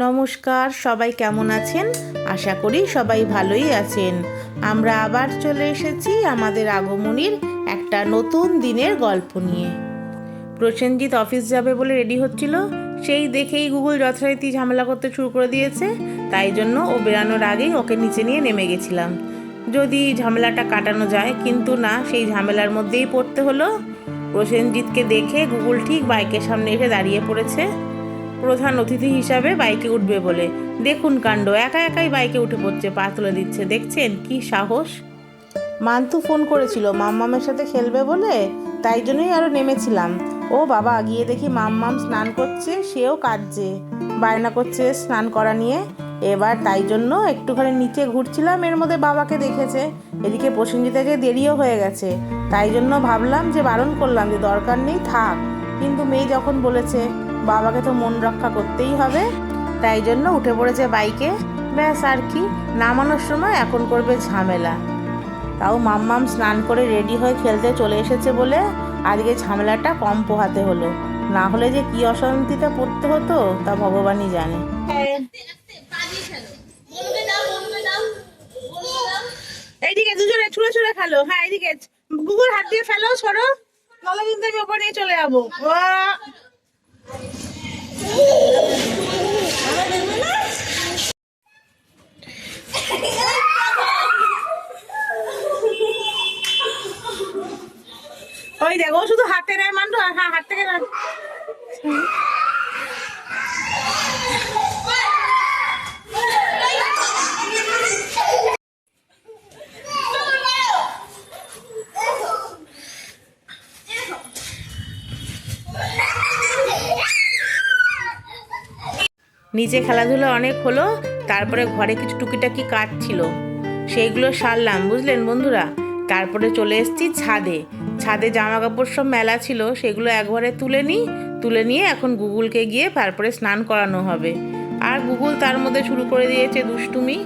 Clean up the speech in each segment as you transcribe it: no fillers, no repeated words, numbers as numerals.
নমস্কার, সবাই কেমন আছেন? আশা করি সবাই ভালোই আছেন। আমরা আবার চলে এসেছি আমাদের আগমনীর একটা নতুন দিনের গল্প নিয়ে। প্রসেনজিৎ অফিস যাবে বলে রেডি হচ্ছিল, সেই দেখেই গুগল যথারীতি ঝামেলা করতে শুরু করে দিয়েছে। তাই জন্য ও বেরানোর আগেই ওকে নিচে নিয়ে নেমে গেছিলাম, যদি ঝামেলাটা কাটানো যায়। কিন্তু না, সেই ঝামেলার মধ্যেই পড়তে হলো। প্রসেনজিৎকে দেখে গুগল ঠিক বাইকের সামনে এসে দাঁড়িয়ে পড়েছে প্রধান অতিথি হিসাবে বাইকে উঠবে বলে। দেখুন কাণ্ড, একা একাই বাইকে উঠে পড়ছে, পা তুলে দিচ্ছে। দেখছেন কি সাহস! মান্তু ফোন করেছিল মাম্মামের সাথে খেলবে বলে, তাই জন্যই আরও নেমেছিলাম। ও বাবা, গিয়ে দেখি মাম্মাম স্নান করছে, সেও কাঁদছে, বায়না করছে স্নান করা নিয়ে। এবার তাই জন্য একটুখানি নিচে ঘুরছিলাম, এর মধ্যে বাবাকে দেখেছে। এদিকে প্রসেনজিৎকে দেরিও হয়ে গেছে, তাই জন্য ভাবলাম যে বারণ করলাম যে দরকার নেই, থাক। কিন্তু মেয়ে যখন বলেছে, বাবাকে তো মন রক্ষা করতেই হবে, তাই জন্য উঠে পড়েছে বাইকে। ব্যাস, আর কি, নামানোর সময় এখন করবে ঝামেলা। তাও মাম্মাম স্নান করে রেডি হয়ে খেলতে চলে এসেছে বলে আজকে ঝামেলাটা কম পোহাতে হলো, না হলে যে কি অশান্তিতে পড়তে হতো তা ভগবানই জানে। এইদিকে দুজনে ছুঁড়ে ছুঁড়ে খেলো। হ্যাঁ, এইদিকে গুগল হাত দিয়ে ফেলো, সরো, নাহলে কিন্তু আমি ওপর নিয়ে চলে যাবো। ওই দেখো, শুধু হাতে নেয় মান্টু, হ্যাঁ হাত থেকে না। নিচে খেলাধুলা অনেক হলো, তারপরে ঘরে কিছু টুকিটাকি কাজ ছিল, সেইগুলো সারলাম, বুঝলেন বন্ধুরা। তারপরে চলে এসেছি ছাদে। ছাদে জামা কাপড় সব মেলা ছিল, সেগুলো একবারে তুলে নিয়ে এখন গুগলকে গিয়ে তারপরে স্নান করানো হবে। আর গুগল তার মধ্যে শুরু করে দিয়েছে দুষ্টুমি।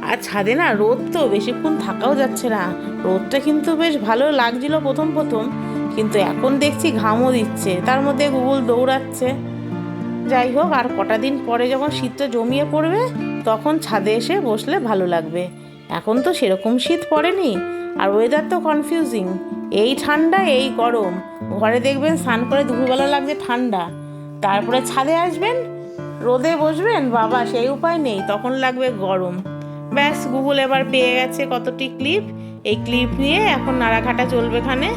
আর ছাদে না রোদ, তো বেশিক্ষণ থাকাও যাচ্ছে না। রোদটা কিন্তু বেশ ভালো লাগছিল প্রথম প্রথম, কিন্তু এখন দেখছি ঘামও দিচ্ছে, তার মধ্যে গুগল দৌড়াচ্ছে। যাই হোক, আর কটা দিন পরে যখন শীতটা জমিয়ে পড়বে তখন ছাদে এসে বসলে ভালো লাগবে। এখন তো সেরকম শীত পড়েনি, আর ওয়েদার তো কনফিউজিং, এই ঠান্ডা এই গরম। ঘরে দেখবেন স্নান করে দুপুরবেলা লাগছে ঠান্ডা, তারপরে ছাদে আসবেন, রোদে বসবেন, বাবা সেই উপায় নেই, তখন লাগবে গরম। ব্যাস, গুগল এবার পেয়ে গেছে কতটি ক্লিপ, এই ক্লিপ নিয়ে এখন নাড়াঘাটা চলবে এখানে।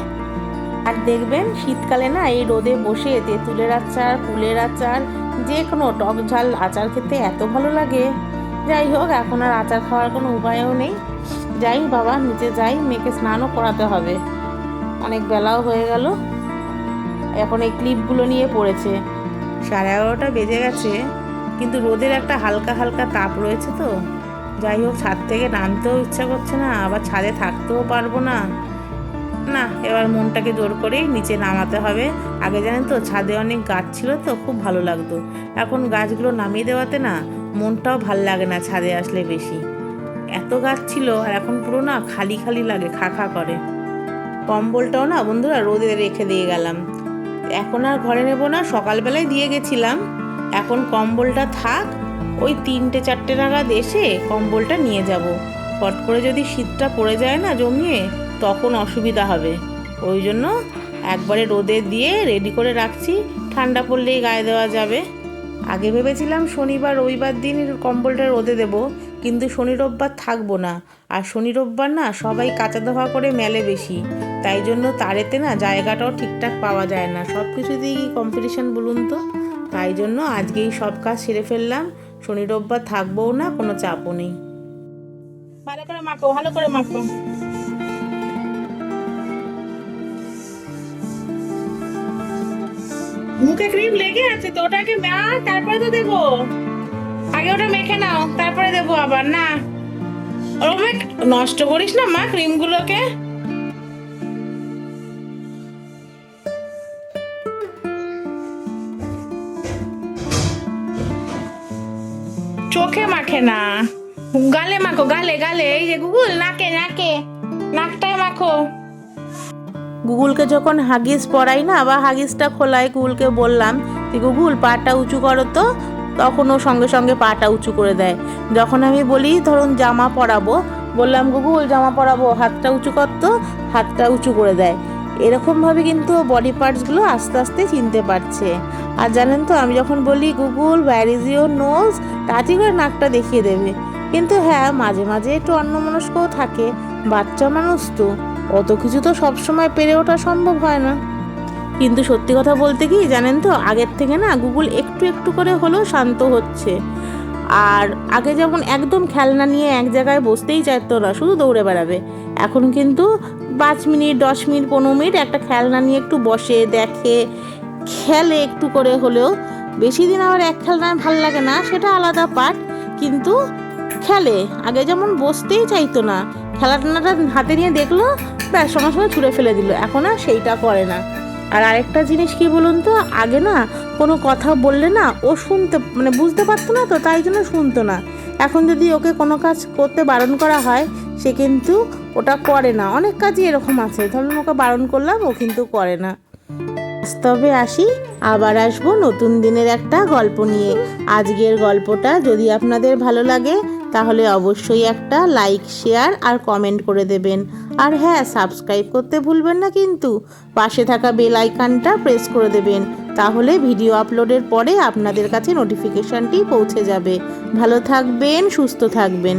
আর দেখবেন শীতকালে না এই রোদে বসে তেঁতুলের আচার, কুলের আচার, যে কোনো টক ঝাল আচার খেতে এত ভালো লাগে। যাই হোক, এখন আর আচার খাওয়ার কোনো উপায়ও নেই। যাই বাবা, নিচে যাই, মেয়েকে স্নানও করাতে হবে, অনেক বেলাও হয়ে গেল। এখন এই ক্লিপগুলো নিয়ে পড়েছে, 11:30 বেজে গেছে, কিন্তু রোদের একটা হালকা হালকা তাপ রয়েছে তো। যাই হোক, ছাদ থেকে নামতেও ইচ্ছা করছে না, আবার ছাদে থাকতেও পারবো না। না, এবার মনটাকে জোর করেই নিচে নামাতে হবে। আগে জানেন তো, ছাদে অনেক গাছ ছিল তো, খুব ভালো লাগতো। এখন গাছগুলো নামিয়ে দেওয়াতে না মনটাও ভাল লাগে না ছাদে আসলে বেশি। এত গাছ ছিল, আর এখন পুরো না খালি খালি লাগে, খা খা করে। কম্বলটাও না বন্ধুরা রোদে রেখে দিয়ে গেলাম, এখন আর ঘরে নেব না, সকালবেলায় দিয়ে গেছিলাম। এখন কম্বলটা থাক, ওই 3টে-4টে নাগাদ এসে কম্বলটা নিয়ে যাব। ফট করে যদি শীতটা পড়ে যায় না জমিয়ে, তখন অসুবিধা হবে। ওই জন্য একবারে রোদে দিয়ে রেডি করে রাখছি, ঠান্ডা পড়লেই গায়ে দেওয়া যাবে। আগে ভেবেছিলাম শনিবার রবিবার দিন কম্বলটা রোদে দেব, কিন্তু শনি রোববার থাকবো না, আর শনি রোববার না সবাই কাচা ধোয়া করে মেলে বেশি, তাই জন্য তারেতে না জায়গাটাও ঠিকঠাক পাওয়া যায় না, সব কিছুতেই কম্পিটিশন বলুন তো। তাই জন্য আজকেই সব কাজ সেরে ফেললাম, শনি রোববার থাকবোও না, কোনো চাপও নেই। ভালো করে মাখো, ভালো করে মাখো। মুখে ক্রিম লেগে আছে তো, ওটাকে তারপরে তো দেবো। আগে ওটা মেখে নাও, তারপরে দেবো আবার। না, ওরকম নষ্ট করিস না মা ক্রিমগুলোকে। চোখে মাখে না, গালে মাখো, গালে গালে। এই যে গুগল, নাকে নাকে, নাকটায় মাখো। গুগলকে যখন হাগিস পরাই না বা হাগিসটা খোলাই, গুগলকে বললাম যে গুগল পাটা উঁচু করো তো, তখন ও সঙ্গে সঙ্গে পাটা উঁচু করে দেয়। যখন আমি বলি ধরুন জামা পরাবো, বললাম গুগুল জামা পরাবো, হাতটা উঁচু কর, তো হাতটা উঁচু করে দেয়। এরকমভাবে কিন্তু বডি পার্টসগুলো আস্তে আস্তে চিনতে পারছে। আর জানেন তো, আমি যখন বলি Google where is your nose, তাড়াতাড়ি করে নাকটা দেখিয়ে দেবে। কিন্তু হ্যাঁ, মাঝে মাঝে একটু অন্যমনস্কও থাকে, বাচ্চা মানুষ তো, অত কিছু তো সবসময় পেরে ওঠা সম্ভব হয় না। কিন্তু সত্যি কথা বলতে কি জানেন তো, আগের থেকে না গুগল একটু একটু করে হলেও শান্ত হচ্ছে। আর আগে যেমন একদম খেলনা নিয়ে এক জায়গায় বসতেই চাইতো না, শুধু দৌড়ে বেড়াবে, এখন কিন্তু 5 মিনিট 10 মিনিট 15 মিনিট একটা খেলনা নিয়ে একটু বসে দেখে, খেলে একটু করে হলেও। বেশি দিন আবার এক খেলনায় ভাল লাগে না, সেটা আলাদা পার্ট, কিন্তু খেলে। আগে যেমন বসতেই চাইতো না, খেলাটা হাতে নিয়ে দেখলো, ব্যাস সঙ্গে সঙ্গে ছুঁড়ে ফেলে দিল, এখন আর সেইটা করে না। আর আরেকটা জিনিস কি বলুন তো, আগে না কোনো কথা বললে না ও শুনতে বুঝতে পারতো না, তো তাই জন্য শুনতো না। এখন যদি ওকে কোনো কাজ করতে বারণ করা হয়, সে কিন্তু ওটা করে না। অনেক কাজই এরকম আছে, ধরুন ওকে বারণ করলাম, ও কিন্তু করে না। তবে আসি, আবার আসবো নতুন দিনের একটা গল্প নিয়ে। আজকের গল্পটা যদি আপনাদের ভালো লাগে তাহলে অবশ্যই একটা লাইক, শেয়ার আর কমেন্ট করে দেবেন। আর হ্যাঁ, সাবস্ক্রাইব করতে ভুলবেন না কিন্তু, পাশে থাকা বেল আইকনটা প্রেস করে দেবেন, তাহলে ভিডিও আপলোডের পরে আপনাদের কাছে নোটিফিকেশনটি পৌঁছে যাবে। ভালো থাকবেন, সুস্থ থাকবেন।